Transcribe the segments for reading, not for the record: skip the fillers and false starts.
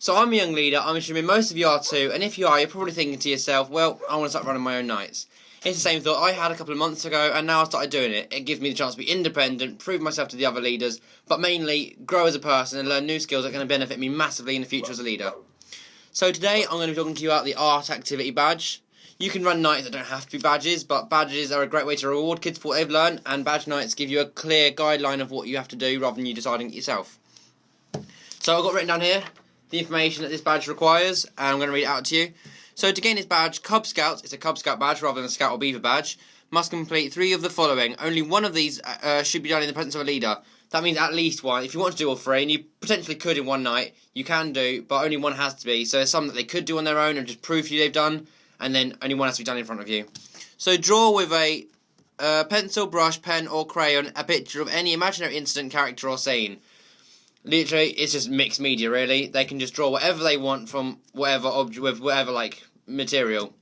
So I'm a young leader, I'm assuming most of you are too, and if you are, you're probably thinking to yourself, well, I want to start running my own nights. It's the same thought I had a couple of months ago, and now I started doing it. It gives me the chance to be independent, prove myself to the other leaders, but mainly grow as a person and learn new skills that are going to benefit me massively in the future as a leader. So today I'm going to be talking to you about the art activity badge. You can run nights that don't have to be badges, but badges are a great way to reward kids for what they've learned, and badge nights give you a clear guideline of what you have to do rather than you deciding it yourself. So I've got written down here the information that this badge requires, and I'm going to read it out to you. So to gain this badge, Cub Scouts, it's a Cub Scout badge rather than a Scout or Beaver badge, must complete 3 of the following. Only one of these should be done in the presence of a leader. That means at least one. If you want to do all 3, and you potentially could in one night, you can do, but only one has to be. So there's some that they could do on their own and just prove to you they've done, and then only one has to be done in front of you. So draw with a pencil, brush, pen or crayon a picture of any imaginary incident, character or scene. Literally, it's just mixed media, really. They can just draw whatever they want from whatever object, with whatever, material.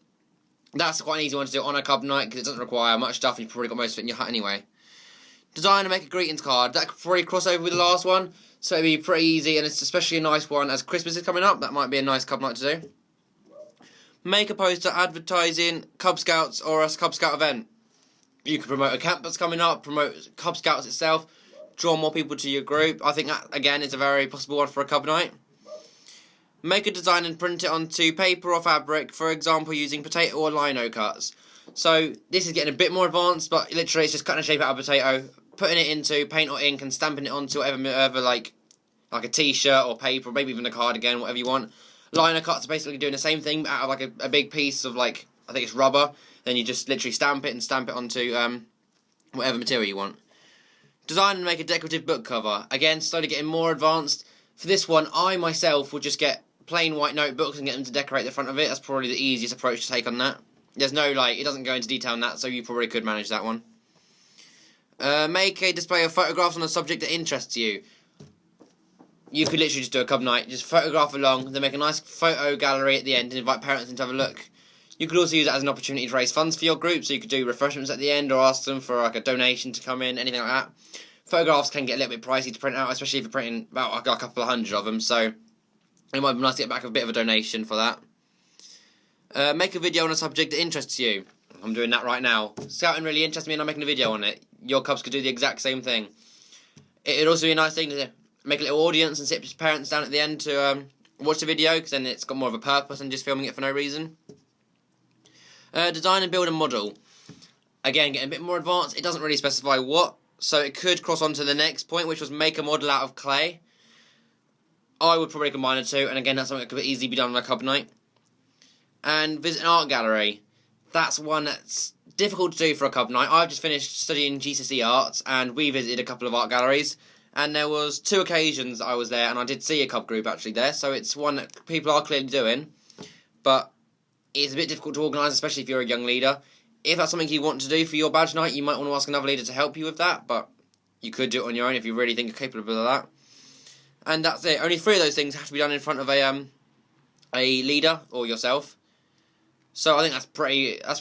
That's quite an easy one to do on a Cub night, because it doesn't require much stuff, and you've probably got most of it in your hut anyway. Design and make a greetings card. That could probably cross over with the last one, so it'd be pretty easy, and it's especially a nice one as Christmas is coming up. That might be a nice Cub night to do. Make a poster advertising Cub Scouts or a Cub Scout event. You could promote a camp that's coming up, promote Cub Scouts itself, draw more people to your group. I think that, again, is a very possible one for a Cub night. Make a design and print it onto paper or fabric, for example, using potato or lino cuts. So, this is getting a bit more advanced, but literally it's just cutting a shape out of a potato, putting it into paint or ink, and stamping it onto whatever like a t-shirt or paper, or maybe even a cardigan, whatever you want. Lino cuts are basically doing the same thing, but out of a big piece of I think it's rubber. Then you just literally stamp it onto whatever material you want. Design and make a decorative book cover. Again, slowly getting more advanced. For this one, I myself would just get plain white notebooks and get them to decorate the front of it. That's probably the easiest approach to take on that. There's no, it doesn't go into detail on that, so you probably could manage that one. Make a display of photographs on a subject that interests you. You could literally just do a Cub night, just photograph along, then make a nice photo gallery at the end and invite parents in to have a look. You could also use that as an opportunity to raise funds for your group, so you could do refreshments at the end or ask them for a donation to come in, anything like that. Photographs can get a little bit pricey to print out, especially if you're printing about a couple of hundred of them, so it might be nice to get back a bit of a donation for that. Make a video on a subject that interests you. I'm doing that right now. Scouting really interests me and I'm making a video on it. Your Cubs could do the exact same thing. It'd also be a nice thing to make a little audience and sit with parents down at the end to watch the video, because then it's got more of a purpose than just filming it for no reason. Design and build a model. Again, getting a bit more advanced. It doesn't really specify what, so it could cross on to the next point, which was make a model out of clay. I would probably combine the two, and again, that's something that could easily be done on a Cub night. And visit an art gallery. That's one that's difficult to do for a Cub night. I've just finished studying GCSE arts, and we visited a couple of art galleries, and there was 2 occasions I was there, and I did see a Cub group actually there, so it's one that people are clearly doing, but it's a bit difficult to organise, especially if you're a young leader. If that's something you want to do for your badge night, you might want to ask another leader to help you with that, but you could do it on your own if you really think you're capable of that. And that's it. Only 3 of those things have to be done in front of a leader or yourself. So I think that's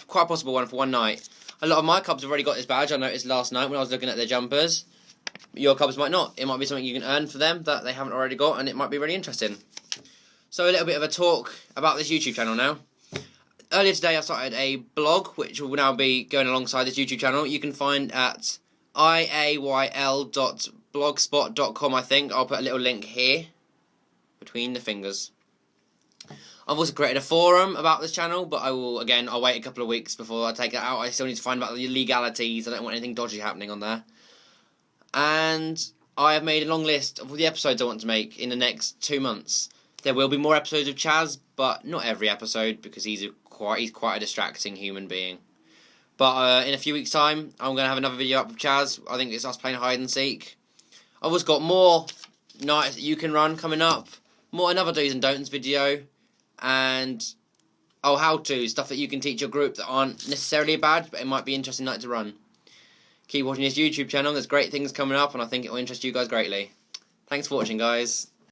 quite a possible one for one night. A lot of my Cubs have already got this badge. I noticed last night when I was looking at their jumpers. Your Cubs might not. It might be something you can earn for them that they haven't already got, and it might be really interesting. So a little bit of a talk about this YouTube channel now. Earlier today I started a blog, which will now be going alongside this YouTube channel. You can find at iayl.blogspot.com, I think. I'll put a little link here, between the fingers. I've also created a forum about this channel, but I'll wait a couple of weeks before I take that out. I still need to find out the legalities. I don't want anything dodgy happening on there. And I have made a long list of all the episodes I want to make in the next 2 months. There will be more episodes of Chaz, but not every episode, because he's quite a distracting human being. But in a few weeks' time, I'm going to have another video up of Chaz. I think it's us playing hide and seek. I've also got more nights that you can run coming up. Another do's and don'ts video. And how-to, stuff that you can teach your group that aren't necessarily bad, but it might be an interesting night to run. Keep watching this YouTube channel. There's great things coming up, and I think it will interest you guys greatly. Thanks for watching, guys.